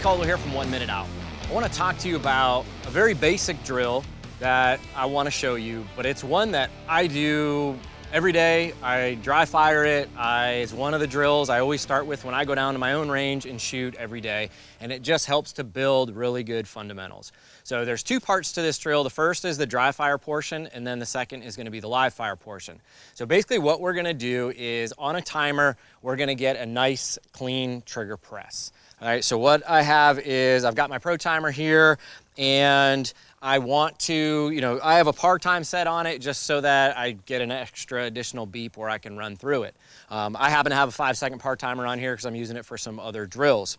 Caldwell here from 1 Minute Out. I want to talk to you about a very basic drill that I want to show you, but it's one that I do every day. I dry fire it. It's one of the drills I always start with when I go down to my own range and shoot every day, and it just helps to build really good fundamentals. So there's two parts to this drill. The first is the dry fire portion, and then the second is going to be the live fire portion. So basically what we're going to do is on a timer, we're going to get a nice clean trigger press. All right, so what I have is I've got my pro timer here, and I want to, I have a par time set on it just so that I get an extra additional beep where I can run through it. I happen to have a 5-second par timer on here because I'm using it for some other drills.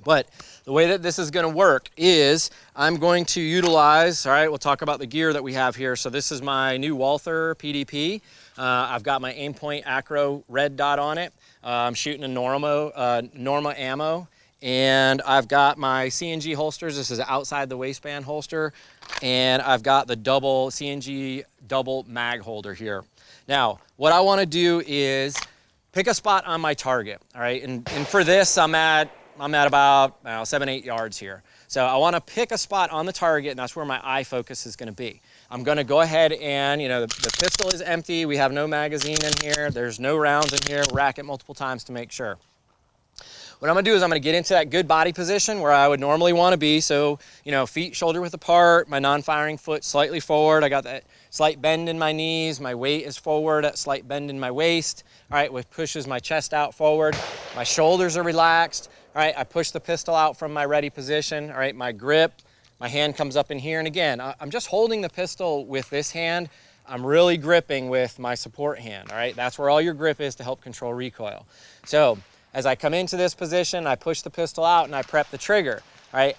But the way that this is going to work is I'm going to utilize, all right, we'll talk about the gear that we have here. So this is my new Walther PDP. I've got my Aimpoint Acro red dot on it. I'm shooting a Norma ammo. And I've got my C&G holsters. This is an outside the waistband holster. And I've got the C&G double mag holder here. Now, what I want to do is pick a spot on my target, all right? And for this, I'm at about 7-8 yards here. So I want to pick a spot on the target, and that's where my eye focus is going to be. I'm going to go ahead and, the pistol is empty. We have no magazine in here. There's no rounds in here. Rack it multiple times to make sure. What I'm gonna do is I'm gonna get into that good body position where I would normally wanna be. So, feet shoulder width apart, my non-firing foot slightly forward. I got that slight bend in my knees. My weight is forward, that slight bend in my waist. All right, which pushes my chest out forward. My shoulders are relaxed. All right, I push the pistol out from my ready position. All right, my grip, my hand comes up in here. And again, I'm just holding the pistol with this hand. I'm really gripping with my support hand. All right, that's where all your grip is to help control recoil. So, as I come into this position, I push the pistol out and I prep the trigger. All right,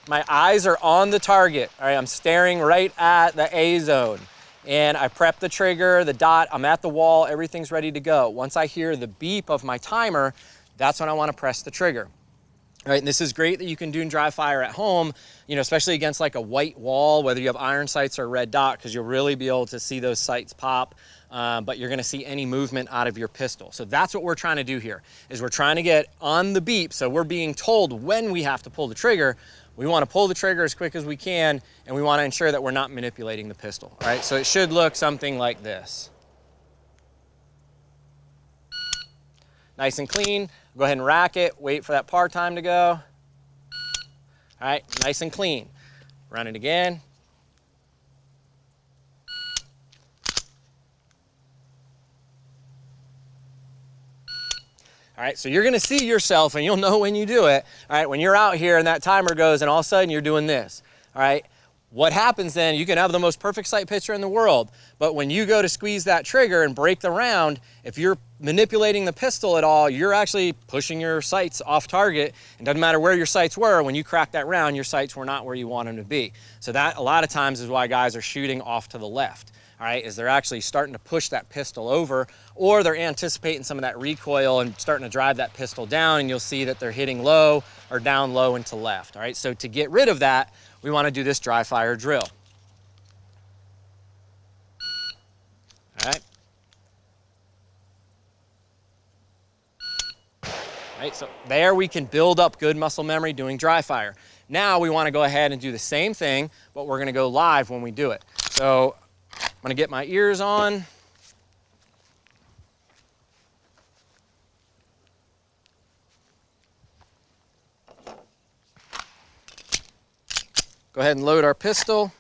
my eyes are on the target. All right, I'm staring right at the A zone. And I prep the trigger, the dot, I'm at the wall, everything's ready to go. Once I hear the beep of my timer, that's when I want to press the trigger. All right, and this is great that you can do in dry fire at home, especially against like a white wall, whether you have iron sights or red dot, because you'll really be able to see those sights pop. But you're gonna see any movement out of your pistol. So that's what we're trying to do here, is we're trying to get on the beep. So we're being told when we have to pull the trigger. We wanna pull the trigger as quick as we can, and we wanna ensure that we're not manipulating the pistol, all right? So it should look something like this. Nice and clean. Go ahead and rack it, wait for that par time to go. All right, nice and clean. Run it again. All right, so you're gonna see yourself and you'll know when you do it. All right, when you're out here and that timer goes and all of a sudden you're doing this. All right, what happens then, you can have the most perfect sight picture in the world, but when you go to squeeze that trigger and break the round, if you're manipulating the pistol at all, you're actually pushing your sights off target. It doesn't matter where your sights were, when you crack that round, your sights were not where you want them to be. So that a lot of times is why guys are shooting off to the left. All right, is they're actually starting to push that pistol over, or they're anticipating some of that recoil and starting to drive that pistol down, and you'll see that they're hitting low or down low and to left. All right, so to get rid of that, we want to do this dry fire drill. All right. All right, so there we can build up good muscle memory doing dry fire. Now we want to go ahead and do the same thing, but we're going to go live when we do it. So I'm going to get my ears on. Go ahead and load our pistol. All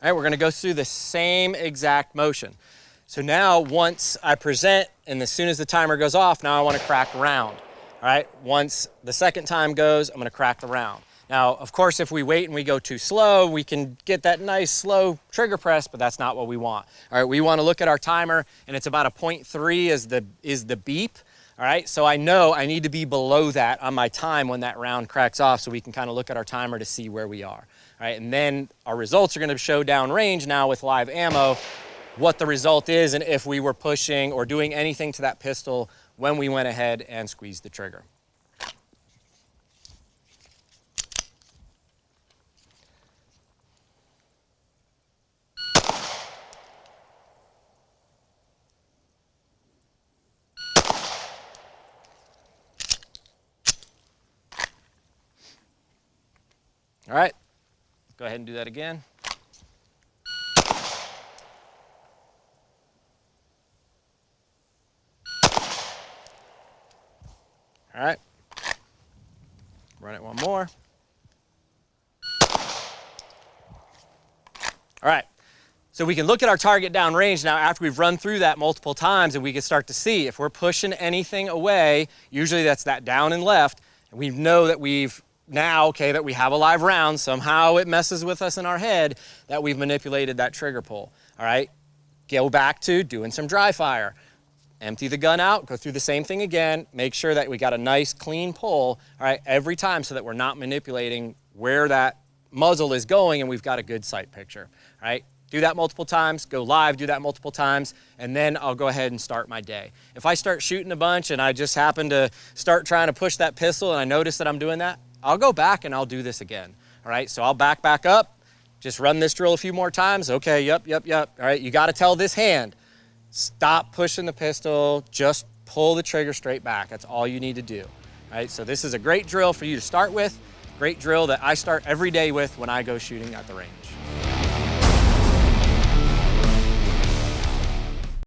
right, we're going to go through the same exact motion. So now once I present, and as soon as the timer goes off, now I want to crack the round. All right, once the second time goes, I'm going to crack the round. Now, of course, if we wait and we go too slow, we can get that nice slow trigger press, but that's not what we want. All right, we want to look at our timer, and it's about a 0.3 is the beep. All right, so I know I need to be below that on my time when that round cracks off, so we can kind of look at our timer to see where we are. All right, and then our results are going to show downrange now with live ammo what the result is, and if we were pushing or doing anything to that pistol when we went ahead and squeezed the trigger. All right, let's go ahead and do that again. All right, run it one more. All right, so we can look at our target downrange now after we've run through that multiple times, and we can start to see if we're pushing anything away, usually that's that down and left, and we know that we've now, okay, that we have a live round, somehow it messes with us in our head that we've manipulated that trigger pull. All right, go back to doing some dry fire. Empty the gun out, go through the same thing again, make sure that we got a nice clean pull, all right, every time so that we're not manipulating where that muzzle is going and we've got a good sight picture, all right? Do that multiple times, go live, do that multiple times, and then I'll go ahead and start my day. If I start shooting a bunch and I just happen to start trying to push that pistol and I notice that I'm doing that, I'll go back and I'll do this again, all right? So I'll back up, just run this drill a few more times. Okay, yep, all right? You gotta tell this hand, stop pushing the pistol, just pull the trigger straight back. That's all you need to do, all right? So this is a great drill for you to start with, great drill that I start every day with when I go shooting at the range.